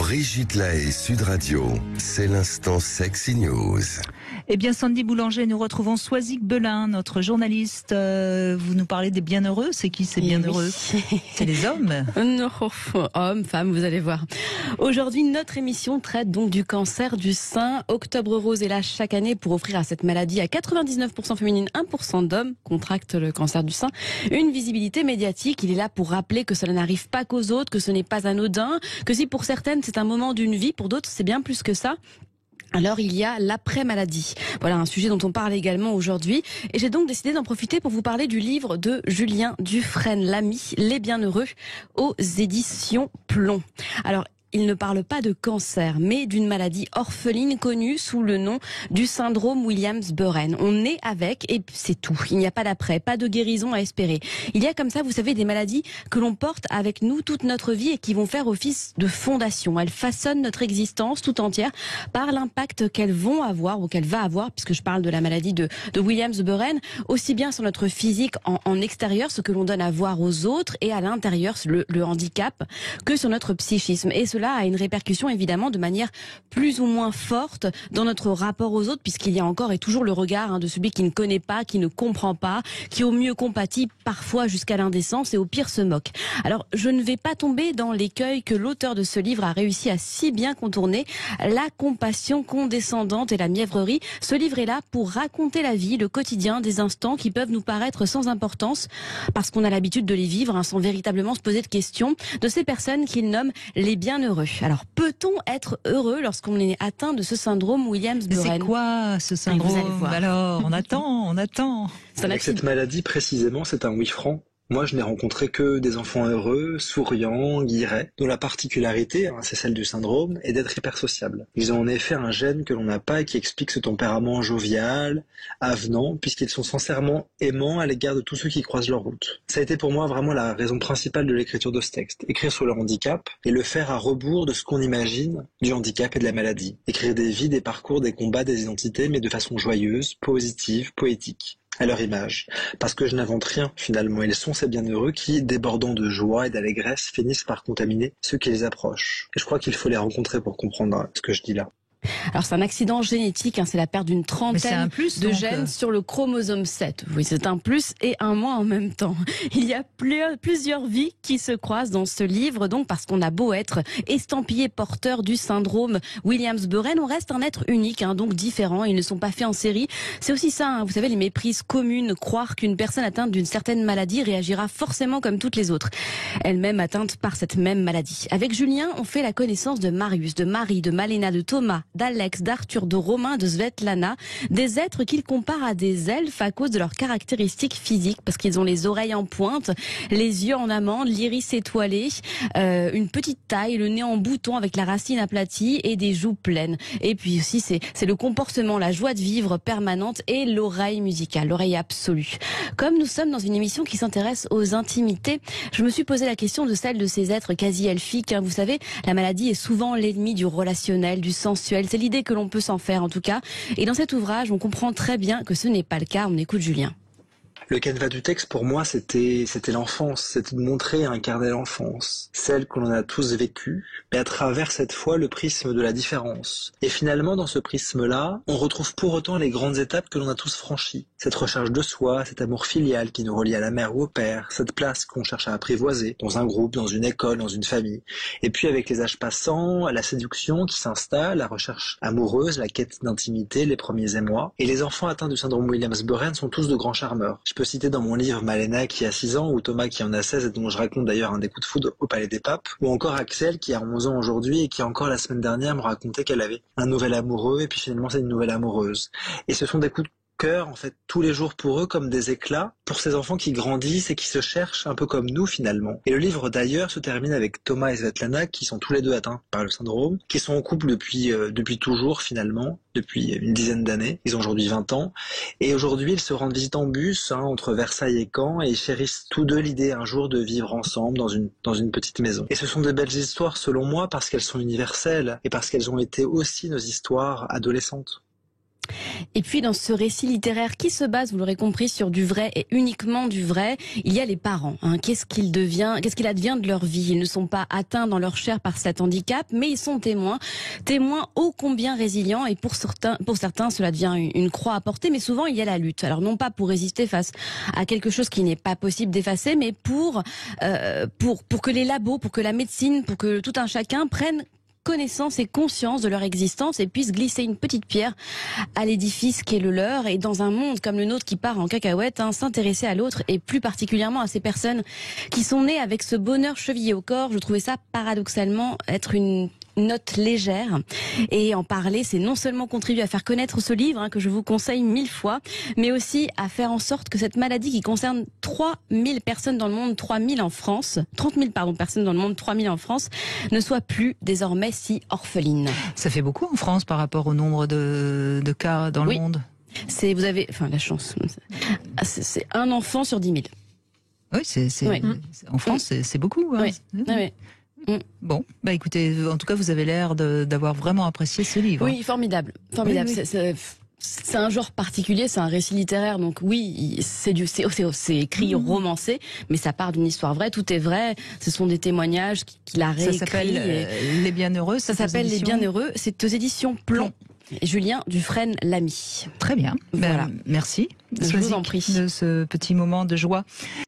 Brigitte Lahaie, Sud Radio, c'est l'instant Sexy News. Eh bien, Sandy Boulanger, nous retrouvons Soisic Belin, notre journaliste. Vous nous parlez des bienheureux. C'est qui ces bienheureux? C'est les hommes? Non, hommes, femmes, vous allez voir. Aujourd'hui, notre émission traite donc du cancer du sein. Octobre Rose est là chaque année pour offrir à cette maladie à 99% féminine, 1% d'hommes contractent le cancer du sein. Une visibilité médiatique. Il est là pour rappeler que cela n'arrive pas qu'aux autres, que ce n'est pas anodin, que si pour certaines c'est un moment d'une vie, pour d'autres c'est bien plus que ça. Alors il y a l'après-maladie. Voilà un sujet dont on parle également aujourd'hui. Et j'ai donc décidé d'en profiter pour vous parler du livre de Julien Dufresne, L'Ami, Les Bienheureux, aux éditions Plomb. Alors, il ne parle pas de cancer, mais d'une maladie orpheline connue sous le nom du syndrome Williams-Buren. On est avec et c'est tout. Il n'y a pas d'après, pas de guérison à espérer. Il y a comme ça, vous savez, des maladies que l'on porte avec nous toute notre vie et qui vont faire office de fondation. Elles façonnent notre existence tout entière par l'impact qu'elles vont avoir ou qu'elle va avoir, puisque je parle de la maladie de Williams-Buren, aussi bien sur notre physique en extérieur, ce que l'on donne à voir aux autres, et à l'intérieur, le handicap, que sur notre psychisme. Et cela a une répercussion évidemment de manière plus ou moins forte dans notre rapport aux autres, puisqu'il y a encore et toujours le regard de celui qui ne connaît pas, qui ne comprend pas, qui au mieux compatit, parfois jusqu'à l'indécence et au pire se moque. Alors je ne vais pas tomber dans l'écueil que l'auteur de ce livre a réussi à si bien contourner, la compassion condescendante et la mièvrerie. Ce livre est là pour raconter la vie, le quotidien, des instants qui peuvent nous paraître sans importance parce qu'on a l'habitude de les vivre sans véritablement se poser de questions, de ces personnes qu'il nomme les bienheureux. Alors, peut-on être heureux lorsqu'on est atteint de ce syndrome Williams-Buren? C'est quoi ce syndrome? Alors, on attend. Avec cette maladie, précisément, c'est un oui franc. Moi, je n'ai rencontré que des enfants heureux, souriants, guillerets, dont la particularité, c'est celle du syndrome, est d'être hypersociables. Ils ont en effet un gène que l'on n'a pas et qui explique ce tempérament jovial, avenant, puisqu'ils sont sincèrement aimants à l'égard de tous ceux qui croisent leur route. Ça a été pour moi vraiment la raison principale de l'écriture de ce texte. Écrire sur le handicap et le faire à rebours de ce qu'on imagine du handicap et de la maladie. Écrire des vies, des parcours, des combats, des identités, mais de façon joyeuse, positive, poétique. À leur image, parce que je n'invente rien finalement, ils sont ces bienheureux qui, débordant de joie et d'allégresse, finissent par contaminer ceux qui les approchent. Et je crois qu'il faut les rencontrer pour comprendre ce que je dis là. Alors c'est un accident génétique, c'est la perte d'une trentaine de gènes sur le chromosome 7. Oui, c'est un plus et un moins en même temps. Il y a plusieurs vies qui se croisent dans ce livre, donc parce qu'on a beau être estampillé porteur du syndrome Williams-Buren, on reste un être unique, donc différent, ils ne sont pas faits en série. C'est aussi ça, vous savez, les méprises communes, croire qu'une personne atteinte d'une certaine maladie réagira forcément comme toutes les autres, elle-même atteinte par cette même maladie. Avec Julien, on fait la connaissance de Marius, de Marie, de Malena, de Thomas, d'Alex, d'Arthur, de Romain, de Svetlana, des êtres qu'il compare à des elfes à cause de leurs caractéristiques physiques, parce qu'ils ont les oreilles en pointe, les yeux en amande, l'iris étoilé, une petite taille, le nez en bouton avec la racine aplatie et des joues pleines. Et puis aussi, c'est le comportement, la joie de vivre permanente et l'oreille musicale, l'oreille absolue. Comme nous sommes dans une émission qui s'intéresse aux intimités, je me suis posé la question de celle de ces êtres quasi elfiques. Vous savez, la maladie est souvent l'ennemi du relationnel, du sensuel. C'est l'idée que l'on peut s'en faire en tout cas. Et dans cet ouvrage, on comprend très bien que ce n'est pas le cas. On écoute Julien. Le canevas du texte, pour moi, c'était l'enfance. C'était de montrer et incarner l'enfance. Celle que l'on a tous vécue, mais à travers cette fois le prisme de la différence. Et finalement, dans ce prisme-là, on retrouve pour autant les grandes étapes que l'on a tous franchies. Cette recherche de soi, cet amour filial qui nous relie à la mère ou au père, cette place qu'on cherche à apprivoiser, dans un groupe, dans une école, dans une famille. Et puis avec les âges passants, la séduction qui s'installe, la recherche amoureuse, la quête d'intimité, les premiers émois. Et les enfants atteints du syndrome Williams-Buren sont tous de grands charmeurs. Je peux citer dans mon livre Malena qui a 6 ans, ou Thomas qui en a 16 et dont je raconte d'ailleurs un des coups de foudre au Palais des Papes, ou encore Axel qui a 11 ans aujourd'hui et qui encore la semaine dernière me racontait qu'elle avait un nouvel amoureux et puis finalement c'est une nouvelle amoureuse. Et ce sont des coups de cœur, en fait, tous les jours pour eux, comme des éclats, pour ces enfants qui grandissent et qui se cherchent un peu comme nous, finalement. Et le livre, d'ailleurs, se termine avec Thomas et Svetlana, qui sont tous les deux atteints par le syndrome, qui sont en couple depuis toujours, finalement, depuis une dizaine d'années. Ils ont aujourd'hui 20 ans. Et aujourd'hui, ils se rendent visite en bus, entre Versailles et Caen, et ils chérissent tous deux l'idée un jour de vivre ensemble dans une petite maison. Et ce sont de belles histoires, selon moi, parce qu'elles sont universelles, et parce qu'elles ont été aussi nos histoires adolescentes. Et puis dans ce récit littéraire qui se base, vous l'aurez compris, sur du vrai et uniquement du vrai, il y a les parents. Qu'est-ce qu'il advient de leur vie? Ils ne sont pas atteints dans leur chair par cet handicap, mais ils sont témoins ô combien résilients. Et pour certains, cela devient une croix à porter, mais souvent il y a la lutte. Alors non pas pour résister face à quelque chose qui n'est pas possible d'effacer, mais pour que les labos, pour que la médecine, pour que tout un chacun prenne connaissance et conscience de leur existence et puisse glisser une petite pierre à l'édifice qui est le leur. Et dans un monde comme le nôtre qui part en cacahuète, s'intéresser à l'autre et plus particulièrement à ces personnes qui sont nées avec ce bonheur chevillé au corps, je trouvais ça paradoxalement être une note légère. Et en parler, c'est non seulement contribuer à faire connaître ce livre, que je vous conseille 1000 fois, mais aussi à faire en sorte que cette maladie qui concerne 3000 personnes dans le monde, 3000 en France, 30 000 personnes dans le monde, 3000 en France, ne soit plus désormais si orpheline. Ça fait beaucoup en France par rapport au nombre de cas dans le monde. Vous avez la chance. C'est un enfant sur 10 000. Oui, en France, c'est beaucoup. Oui. Oui. Bon, écoutez, en tout cas, vous avez l'air d'avoir vraiment apprécié ce livre. Oui, formidable. Oui. C'est un genre particulier, c'est un récit littéraire, donc oui, c'est écrit romancé, mais ça part d'une histoire vraie, tout est vrai, ce sont des témoignages qu'il a réécrits. Ça s'appelle Les Bienheureux. Ça s'appelle Les Bienheureux, c'est aux éditions Plomb. Et Julien Dufresne-Lamy. Très bien, Voilà. Merci. Je vous en prie. De ce petit moment de joie.